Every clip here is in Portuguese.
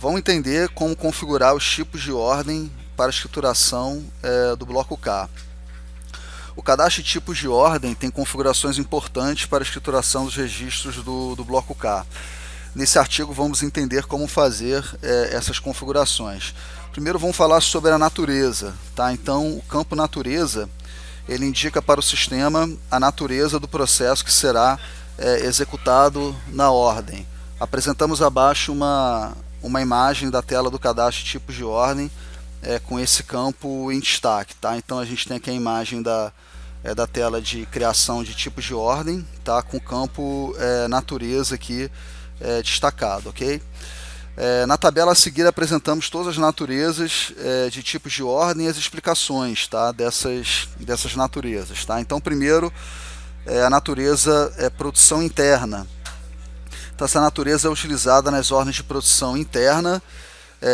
Vamos entender como configurar os tipos de ordem para a escrituração do bloco K. O cadastro de tipos de ordem tem configurações importantes para a escrituração dos registros do bloco K. Nesse artigo vamos entender como fazer essas configurações. Primeiro vamos falar sobre a natureza. Tá? Então o campo natureza ele indica para o sistema a natureza do processo que será executado na ordem. Apresentamos abaixo uma imagem da tela do cadastro de tipos de ordem com esse campo em destaque. Tá? Então a gente tem aqui a imagem da tela de criação de tipos de ordem, tá? Com o campo natureza aqui destacado, ok? Na tabela a seguir apresentamos todas as naturezas de tipos de ordem e as explicações, tá? dessas naturezas. Tá? Então primeiro a natureza produção interna. Então, essa natureza é utilizada nas ordens de produção interna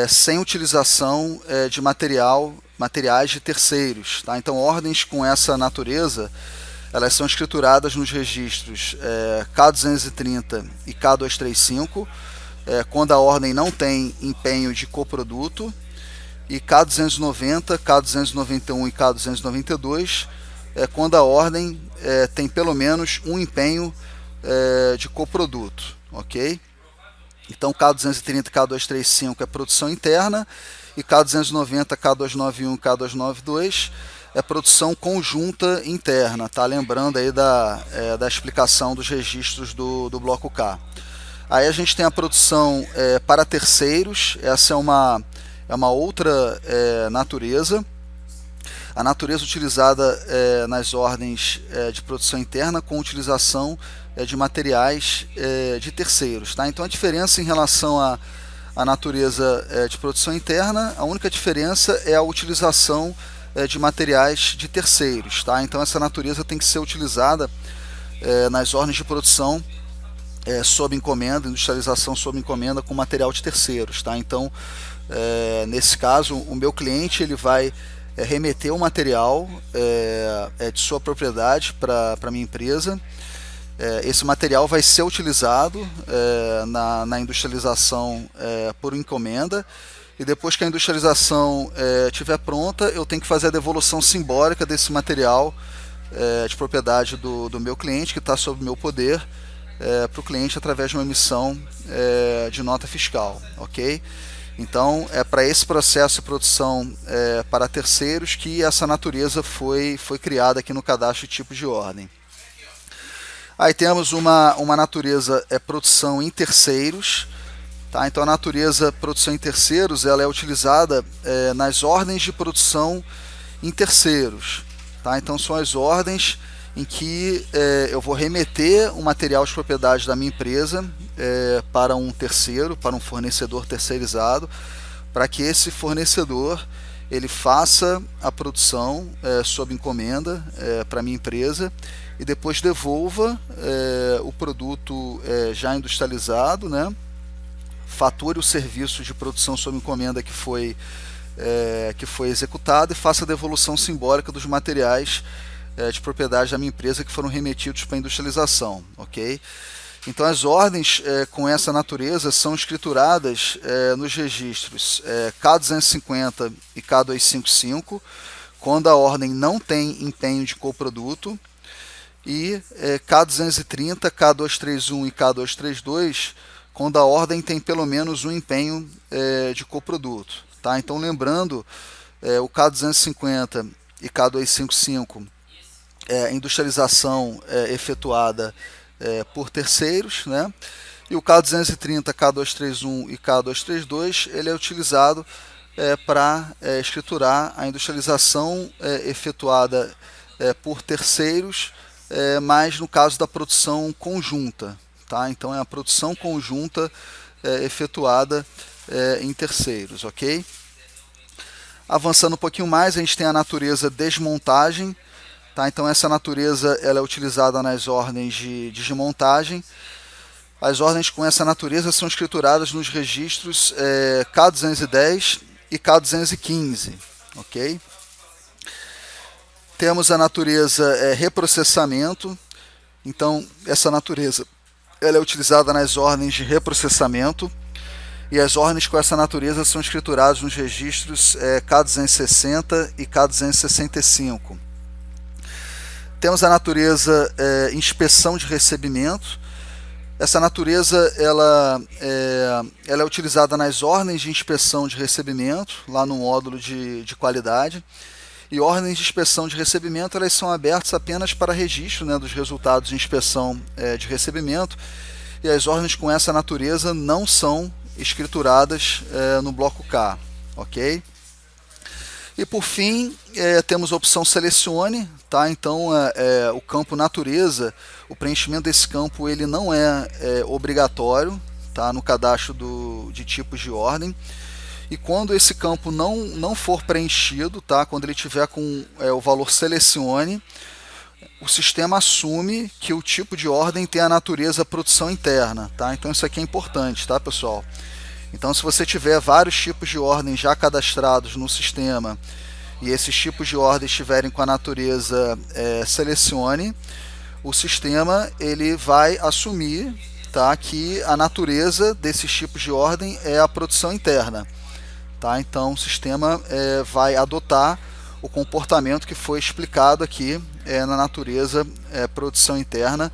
sem utilização de materiais de terceiros. Tá? Então ordens com essa natureza elas são escrituradas nos registros K230 e K235 quando a ordem não tem empenho de coproduto, e K290, K291 e K292 quando a ordem tem pelo menos um empenho de coproduto, ok? Então K230 e K235 é produção interna e K290, K291 e K292 é produção conjunta interna, tá? Lembrando aí da explicação dos registros do bloco K. Aí a gente tem a produção para terceiros, essa é uma outra natureza. A natureza utilizada nas ordens de produção interna com utilização de materiais de terceiros. Tá? Então a diferença em relação à natureza de produção interna, a única diferença é a utilização de materiais de terceiros. Tá? Então essa natureza tem que ser utilizada nas ordens de produção sob encomenda, industrialização sob encomenda com material de terceiros. Tá? Então nesse caso o meu cliente ele vai remeter o material de sua propriedade para a minha empresa. Esse material vai ser utilizado na industrialização por encomenda, e depois que a industrialização estiver pronta, eu tenho que fazer a devolução simbólica desse material de propriedade do meu cliente, que está sob meu poder, para o cliente através de uma emissão de nota fiscal, ok? Então, é para esse processo de produção para terceiros que essa natureza foi criada aqui no cadastro de tipos de ordem. Aí temos uma natureza produção em terceiros. Tá? Então a natureza produção em terceiros ela é utilizada nas ordens de produção em terceiros. Tá? Então são as ordens em que eu vou remeter o material de propriedade da minha empresa para um terceiro, para um fornecedor terceirizado, para que esse fornecedor ele faça a produção sob encomenda para a minha empresa e depois devolva o produto já industrializado, né? Fature o serviço de produção sob encomenda que foi executado e faça a devolução simbólica dos materiais de propriedade da minha empresa que foram remetidos para a industrialização, ok? Então as ordens com essa natureza são escrituradas nos registros K250 e K255, quando a ordem não tem empenho de coproduto, e K230, K231 e K232, quando a ordem tem pelo menos um empenho de coproduto. Tá? Então lembrando, o K250 e K255 industrialização efetuada por terceiros, né? E o K230, K231 e K232 ele é utilizado para escriturar a industrialização efetuada por terceiros, mas no caso da produção conjunta. Tá? Então é a produção conjunta efetuada em terceiros, ok? Avançando um pouquinho mais, a gente tem a natureza desmontagem. Tá? Então essa natureza ela é utilizada nas ordens de desmontagem. As ordens com essa natureza são escrituradas nos registros K210 e K215, ok? Temos a natureza reprocessamento. Então essa natureza ela é utilizada nas ordens de reprocessamento e as ordens com essa natureza são escrituradas nos registros K260 e K265. Temos a natureza inspeção de recebimento. Essa natureza ela é utilizada nas ordens de inspeção de recebimento, lá no módulo de qualidade. E ordens de inspeção de recebimento elas são abertas apenas para registro, né, dos resultados de inspeção de recebimento. E as ordens com essa natureza não são escrituradas no bloco K, ok? E por fim, temos a opção selecione, tá? Então o campo natureza, o preenchimento desse campo ele não é obrigatório, tá? No cadastro de tipos de ordem. E quando esse campo não for preenchido, tá? Quando ele tiver com o valor selecione, o sistema assume que o tipo de ordem tem a natureza produção interna, tá? Então isso aqui é importante, tá, pessoal? Então, se você tiver vários tipos de ordem já cadastrados no sistema e esses tipos de ordem estiverem com a natureza selecione, o sistema ele vai assumir, tá, que a natureza desses tipos de ordem é a produção interna. Tá? Então, o sistema vai adotar o comportamento que foi explicado aqui na natureza produção interna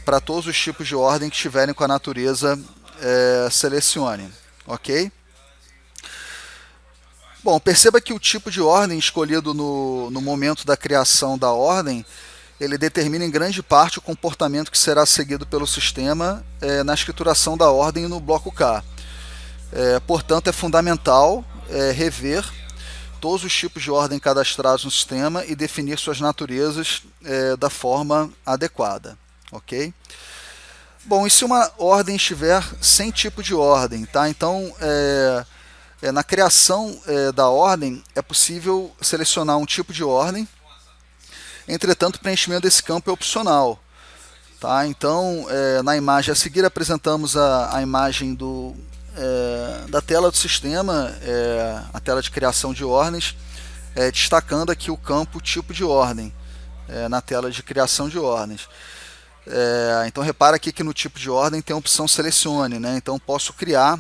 para todos os tipos de ordem que estiverem com a natureza selecione, ok? Bom, perceba que o tipo de ordem escolhido no momento da criação da ordem, ele determina em grande parte o comportamento que será seguido pelo sistema na escrituração da ordem no bloco K. Portanto, é fundamental rever todos os tipos de ordem cadastrados no sistema e definir suas naturezas da forma adequada, ok? Bom, e se uma ordem estiver sem tipo de ordem, tá? Então, na criação da ordem, é possível selecionar um tipo de ordem, entretanto, o preenchimento desse campo é opcional. Tá? Então, na imagem a seguir, apresentamos a imagem da tela do sistema, a tela de criação de ordens, destacando aqui o campo tipo de ordem, na tela de criação de ordens. Então repara aqui que no tipo de ordem tem a opção selecione, né? Então posso criar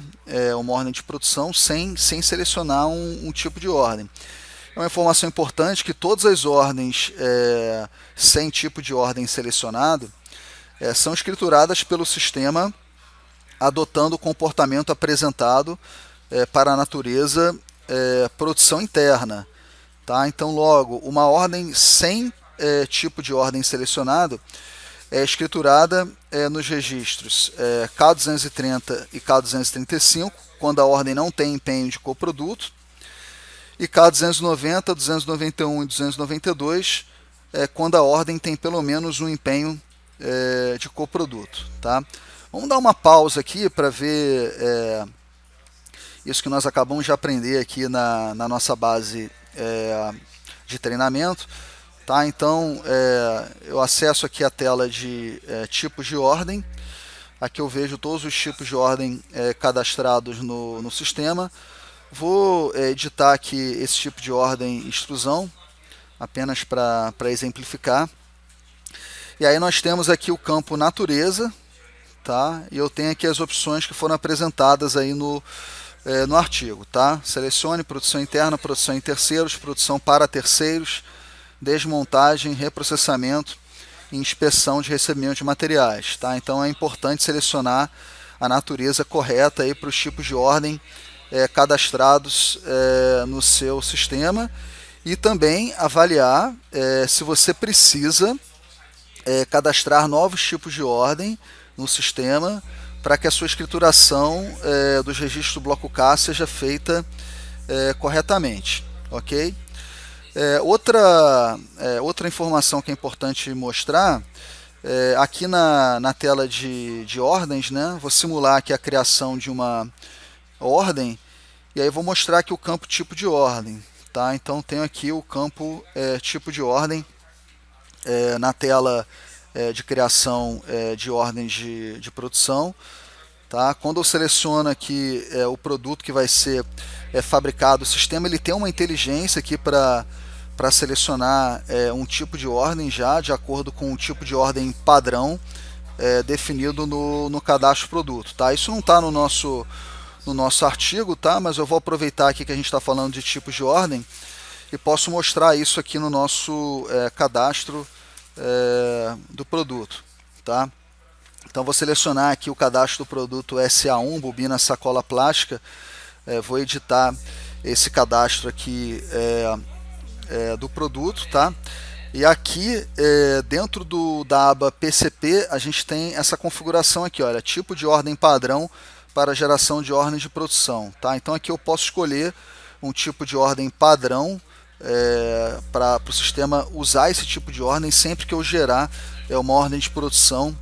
uma ordem de produção sem selecionar um tipo de ordem. É uma informação importante que todas as ordens sem tipo de ordem selecionado são escrituradas pelo sistema adotando o comportamento apresentado para a natureza produção interna. Tá? Então logo, uma ordem sem tipo de ordem selecionado é escriturada nos registros K230 e K235, quando a ordem não tem empenho de coproduto, e K290, 291 e 292, quando a ordem tem pelo menos um empenho de coproduto. Tá? Vamos dar uma pausa aqui para ver isso que nós acabamos de aprender aqui na nossa base de treinamento. Tá? Então, eu acesso aqui a tela de tipos de ordem. Aqui eu vejo todos os tipos de ordem cadastrados no sistema. Vou editar aqui esse tipo de ordem extrusão, apenas para exemplificar. E aí nós temos aqui o campo natureza, tá? E eu tenho aqui as opções que foram apresentadas aí no artigo. Tá? Selecione produção interna, produção em terceiros, produção para terceiros, desmontagem, reprocessamento e inspeção de recebimento de materiais. Tá? Então é importante selecionar a natureza correta para os tipos de ordem cadastrados no seu sistema e também avaliar se você precisa cadastrar novos tipos de ordem no sistema para que a sua escrituração dos registros do bloco K seja feita corretamente. Ok? Outra informação que é importante mostrar, aqui na tela de ordens, né, vou simular aqui a criação de uma ordem, e aí vou mostrar aqui o campo tipo de ordem. Tá? Então tenho aqui o campo tipo de ordem na tela de criação de ordens de produção. Tá? Quando eu seleciono aqui o produto que vai ser fabricado, o sistema ele tem uma inteligência aqui para selecionar um tipo de ordem já de acordo com o tipo de ordem padrão definido no cadastro produto. Tá? Isso não está no no nosso artigo, tá? Mas eu vou aproveitar aqui que a gente está falando de tipos de ordem e posso mostrar isso aqui no nosso cadastro do produto, tá? Então vou selecionar aqui o cadastro do produto SA1, bobina sacola plástica, vou editar esse cadastro aqui do produto, tá? E aqui dentro da aba PCP a gente tem essa configuração aqui, olha, tipo de ordem padrão para geração de ordem de produção, tá? Então aqui eu posso escolher um tipo de ordem padrão para o sistema usar esse tipo de ordem sempre que eu gerar uma ordem de produção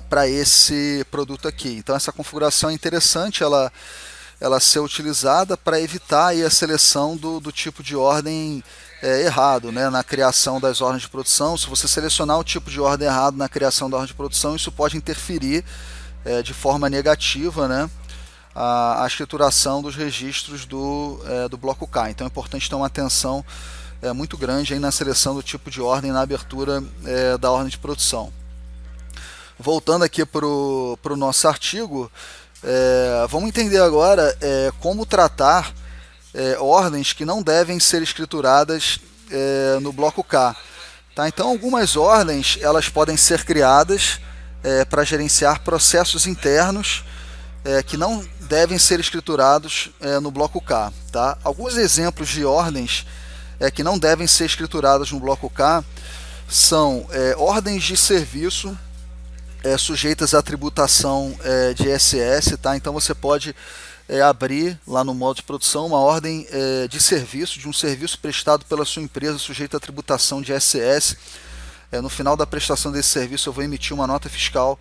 para esse produto aqui. Então essa configuração é interessante ela ser utilizada para evitar aí a seleção do tipo de ordem errado, né, na criação das ordens de produção. Se você selecionar o tipo de ordem errado na criação da ordem de produção, isso pode interferir de forma negativa, né, a escrituração dos registros do bloco K. Então é importante ter uma atenção muito grande aí na seleção do tipo de ordem na abertura da ordem de produção. Voltando aqui para o nosso artigo, vamos entender agora como tratar ordens que não devem ser escrituradas no bloco K. Tá? Então, algumas ordens elas podem ser criadas para gerenciar processos internos que não devem ser escriturados no bloco K. Tá? Alguns exemplos de ordens que não devem ser escrituradas no bloco K são ordens de serviço sujeitas à tributação de ISS, tá? Então você pode abrir lá no modo de produção uma ordem de serviço, de um serviço prestado pela sua empresa sujeito à tributação de ISS. No final da prestação desse serviço eu vou emitir uma nota fiscal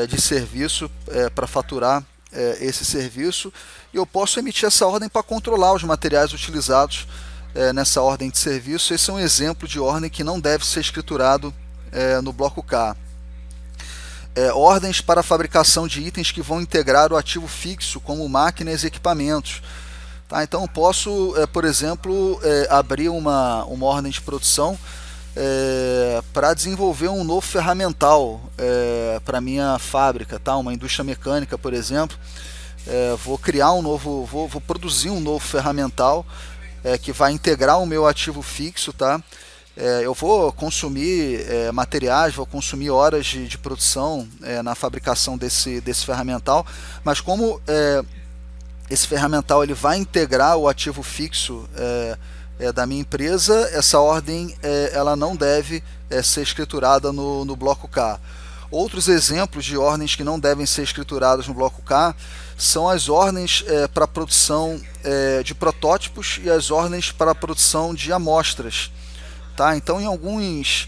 de serviço para faturar esse serviço, e eu posso emitir essa ordem para controlar os materiais utilizados nessa ordem de serviço. Esse é um exemplo de ordem que não deve ser escriturado no bloco K. Ordens para a fabricação de itens que vão integrar o ativo fixo, como máquinas e equipamentos. Tá? Então eu posso, por exemplo, abrir uma ordem de produção para desenvolver um novo ferramental para minha fábrica, tá? Uma indústria mecânica, por exemplo. Vou criar vou produzir um novo ferramental que vai integrar o meu ativo fixo, tá? Eu vou consumir materiais, vou consumir horas de produção na fabricação desse ferramental, mas como esse ferramental ele vai integrar o ativo fixo da minha empresa, essa ordem ela não deve ser escriturada no bloco K. Outros exemplos de ordens que não devem ser escrituradas no bloco K são as ordens para a produção de protótipos e as ordens para a produção de amostras. Tá? Então, em alguns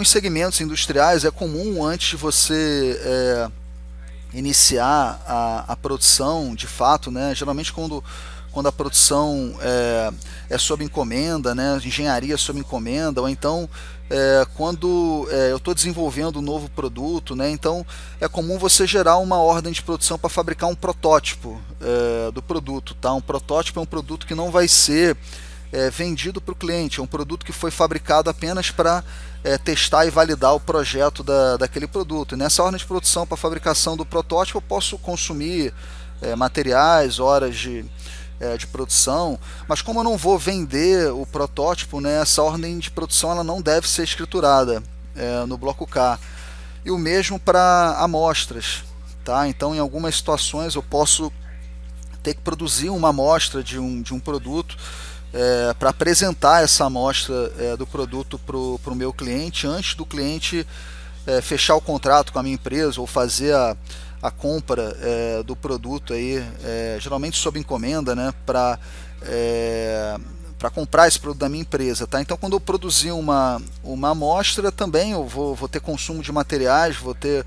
segmentos industriais é comum, antes de você iniciar a produção, de fato, né? Geralmente quando a produção é sob encomenda, né? Engenharia sob encomenda, ou então quando eu estou desenvolvendo um novo produto, né? Então é comum você gerar uma ordem de produção para fabricar um protótipo do produto. Tá? Um protótipo é um produto que não vai ser vendido para o cliente, é um produto que foi fabricado apenas para testar e validar o projeto daquele produto. E nessa ordem de produção para a fabricação do protótipo eu posso consumir materiais, horas de produção, mas como eu não vou vender o protótipo, né, essa ordem de produção ela não deve ser escriturada no bloco K. E o mesmo para amostras. Tá? Então, em algumas situações eu posso ter que produzir uma amostra de um produto para apresentar essa amostra do produto para o meu cliente, antes do cliente fechar o contrato com a minha empresa ou fazer a compra do produto, aí, geralmente sob encomenda, né, para comprar esse produto da minha empresa. Tá? Então, quando eu produzir uma amostra, também eu vou ter consumo de materiais, vou ter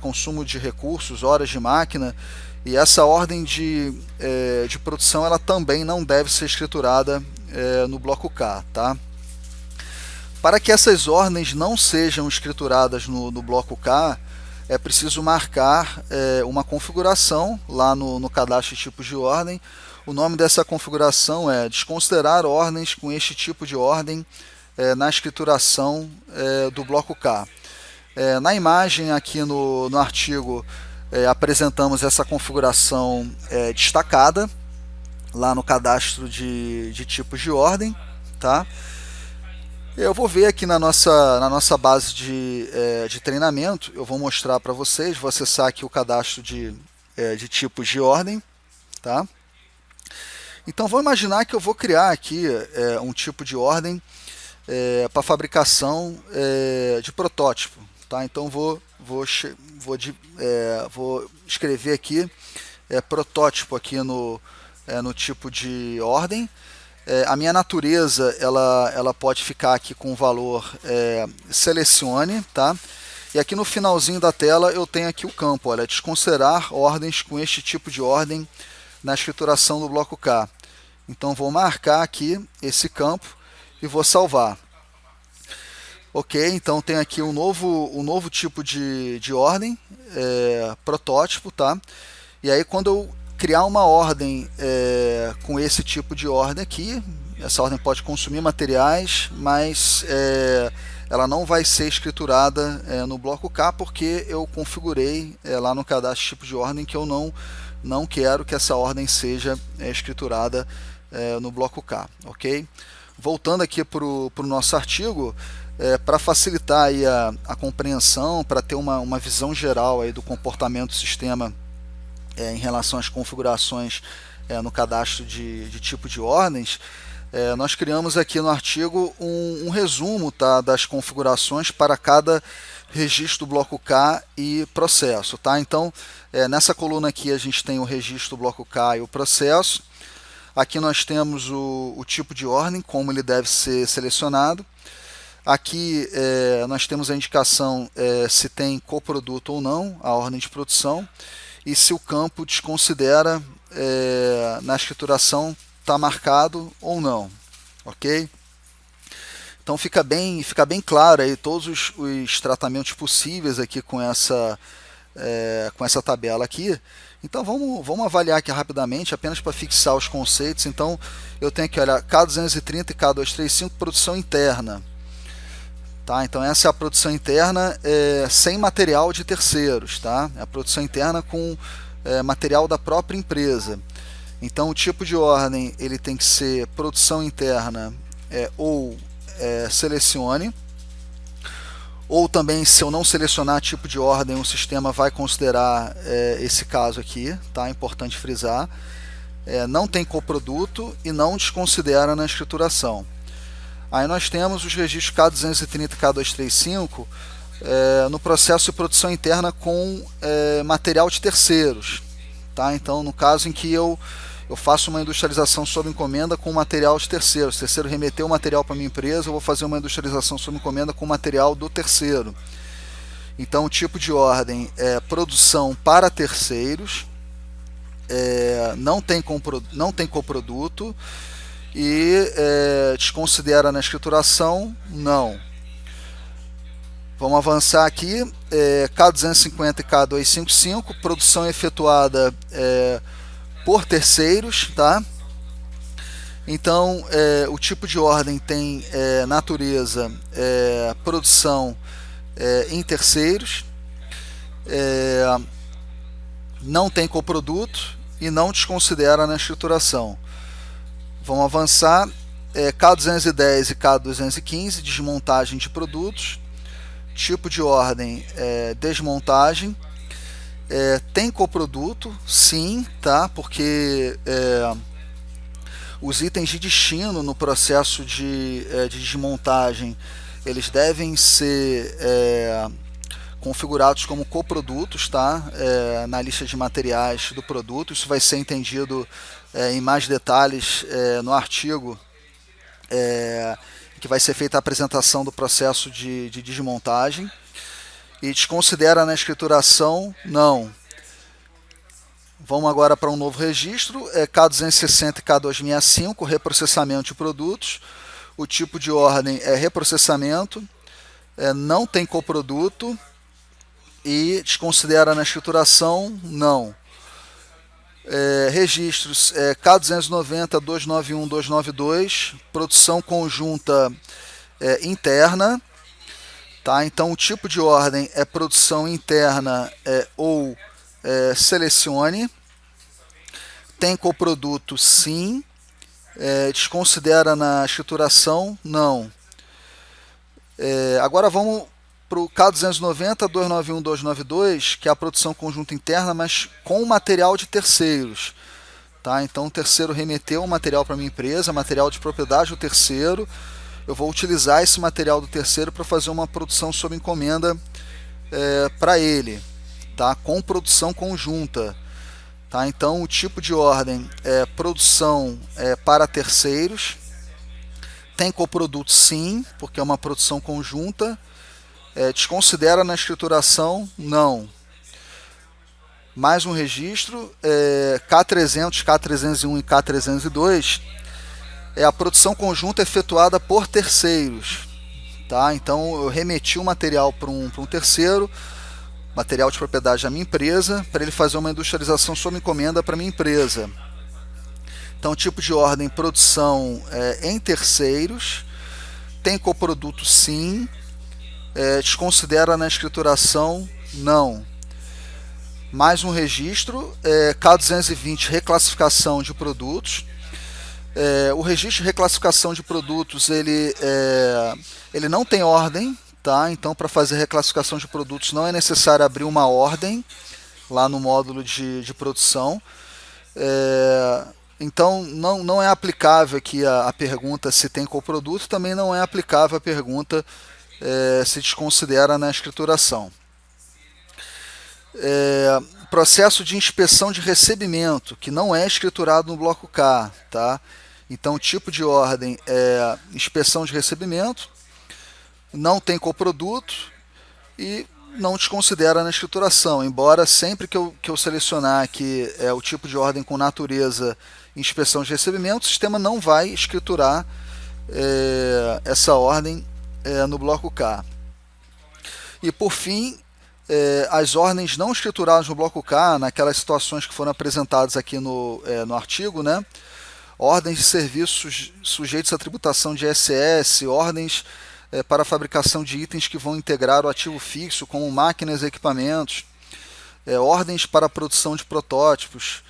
consumo de recursos, horas de máquina. E essa ordem de produção ela também não deve ser escriturada no bloco K. Tá? Para que essas ordens não sejam escrituradas no bloco K, é preciso marcar uma configuração lá no cadastro de tipos de ordem. O nome dessa configuração é desconsiderar ordens com este tipo de ordem na escrituração do bloco K. Na imagem aqui no artigo, apresentamos essa configuração destacada lá no cadastro de tipos de ordem, tá? Eu vou ver aqui na nossa base de treinamento, eu vou mostrar para vocês, vou acessar aqui o cadastro de tipos de ordem, tá? Então vamos imaginar que eu vou criar aqui um tipo de ordem para fabricação de protótipo, tá? Então vou escrever aqui protótipo aqui no tipo de ordem. A minha natureza ela pode ficar aqui com o valor selecione, tá? E aqui no finalzinho da tela eu tenho aqui o campo, olha, desconsiderar ordens com este tipo de ordem na escrituração do bloco K. Então vou marcar aqui esse campo e vou salvar. Ok, então tem aqui um novo tipo de ordem, protótipo, tá? E aí quando eu criar uma ordem com esse tipo de ordem aqui, essa ordem pode consumir materiais, mas ela não vai ser escriturada no bloco K, porque eu configurei lá no cadastro de tipo de ordem que eu não quero que essa ordem seja escriturada no bloco K, ok? Voltando aqui para o nosso artigo, para facilitar aí a compreensão, para ter uma visão geral aí do comportamento do sistema em relação às configurações no cadastro de tipo de ordens, nós criamos aqui no artigo um resumo, tá, das configurações para cada registro do bloco K e processo. Tá? Então, nessa coluna aqui a gente tem o registro do bloco K e o processo. Aqui nós temos o tipo de ordem, como ele deve ser selecionado. Aqui nós temos a indicação se tem coproduto ou não, a ordem de produção, e se o campo desconsidera na escrituração está marcado ou não, ok? Então fica bem claro aí todos os tratamentos possíveis aqui com essa tabela aqui. Então vamos avaliar aqui rapidamente, apenas para fixar os conceitos. Então eu tenho aqui, olha, K230 e K235, produção interna. Tá, então essa é a produção interna sem material de terceiros, tá? É a produção interna com material da própria empresa. Então o tipo de ordem ele tem que ser produção interna ou selecione, ou também, se eu não selecionar tipo de ordem, o sistema vai considerar esse caso aqui, tá? Importante frisar. Não tem coproduto e não desconsidera na escrituração. Aí nós temos os registros K230 e K235 no processo de produção interna com material de terceiros. Tá? Então, no caso em que eu faço uma industrialização sob encomenda com material de terceiros, o terceiro remeteu o material para a minha empresa, eu vou fazer uma industrialização sob encomenda com material do terceiro. Então, o tipo de ordem é produção para terceiros, não tem coproduto, e desconsidera na escrituração, não. Vamos avançar aqui, K250 e K255, produção efetuada por terceiros, tá? Então, o tipo de ordem tem natureza produção em terceiros, não tem coproduto e não desconsidera na escrituração. Vamos avançar, K210 e K215, desmontagem de produtos, tipo de ordem desmontagem, tem coproduto, sim, tá? Porque os itens de destino no processo de desmontagem, eles devem ser configurados como coprodutos, tá? Na lista de materiais do produto. Isso vai ser entendido em mais detalhes no artigo que vai ser feita a apresentação do processo de desmontagem. E desconsidera na escrituração, não. Vamos agora para um novo registro, K260 e K265, reprocessamento de produtos. O tipo de ordem é reprocessamento, não tem coproduto e desconsidera na escrituração, não. Registros K290, 291, 292, produção conjunta interna, tá? Então o tipo de ordem é produção interna ou selecione. Tem coproduto? Sim. Desconsidera na escrituração? Não. Agora vamos para o K290, 291, 292, que é a produção conjunta interna, mas com material de terceiros. Tá? Então o terceiro remeteu um material para minha empresa, material de propriedade do terceiro. Eu vou utilizar esse material do terceiro para fazer uma produção sob encomenda para ele, tá? Com produção conjunta. Tá? Então o tipo de ordem é produção para terceiros. Tem coproduto? Sim, porque é uma produção conjunta. Desconsidera na escrituração? Não. Mais um registro, K300, K301 e K302, a produção conjunta efetuada por terceiros. Tá? Então eu remeti o material para um terceiro, material de propriedade da minha empresa, para ele fazer uma industrialização sob encomenda para minha empresa. Então tipo de ordem, produção em terceiros. Tem coproduto? Sim. Desconsidera na escrituração? Não. Mais um registro, K220, reclassificação de produtos. O registro de reclassificação de produtos ele não tem ordem, tá? Então para fazer reclassificação de produtos não é necessário abrir uma ordem lá no módulo de produção. Então não é aplicável aqui a pergunta se tem coproduto, também não é aplicável a pergunta se desconsidera na escrituração. Processo de inspeção de recebimento, que não é escriturado no bloco K, tá? Então o tipo de ordem é inspeção de recebimento, não tem coproduto e não desconsidera na escrituração, embora sempre que eu selecionar aqui o tipo de ordem com natureza inspeção de recebimento, o sistema não vai escriturar essa ordem no bloco K. E por fim, as ordens não escrituradas no bloco K, naquelas situações que foram apresentadas aqui no artigo, né? Ordens de serviços sujeitos à tributação de ISS, ordens para a fabricação de itens que vão integrar o ativo fixo, como máquinas e equipamentos, ordens para a produção de protótipos,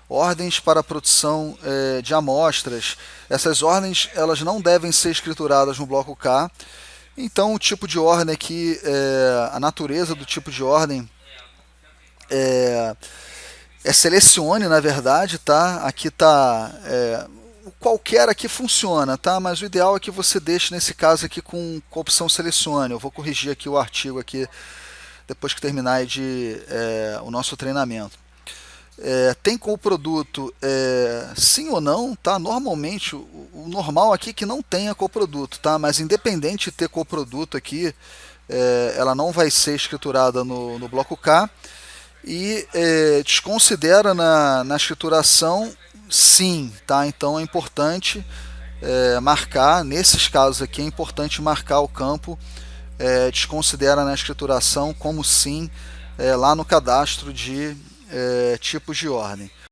ordens para a produção de amostras. Essas ordens elas não devem ser escrituradas no bloco K. Então o tipo de ordem aqui, a natureza do tipo de ordem selecione, na verdade, tá? Aqui tá qualquer aqui funciona, tá? Mas o ideal é que você deixe nesse caso aqui com a opção selecione. Eu vou corrigir aqui o artigo aqui depois que terminar o nosso treinamento. Tem coproduto sim ou não, tá? Normalmente o normal aqui é que não tenha coproduto, tá? Mas independente de ter coproduto aqui, ela não vai ser escriturada no bloco K e desconsidera na escrituração sim, tá? Então é importante marcar, nesses casos aqui é importante marcar o campo desconsidera na escrituração como sim lá no cadastro de tipos de ordem.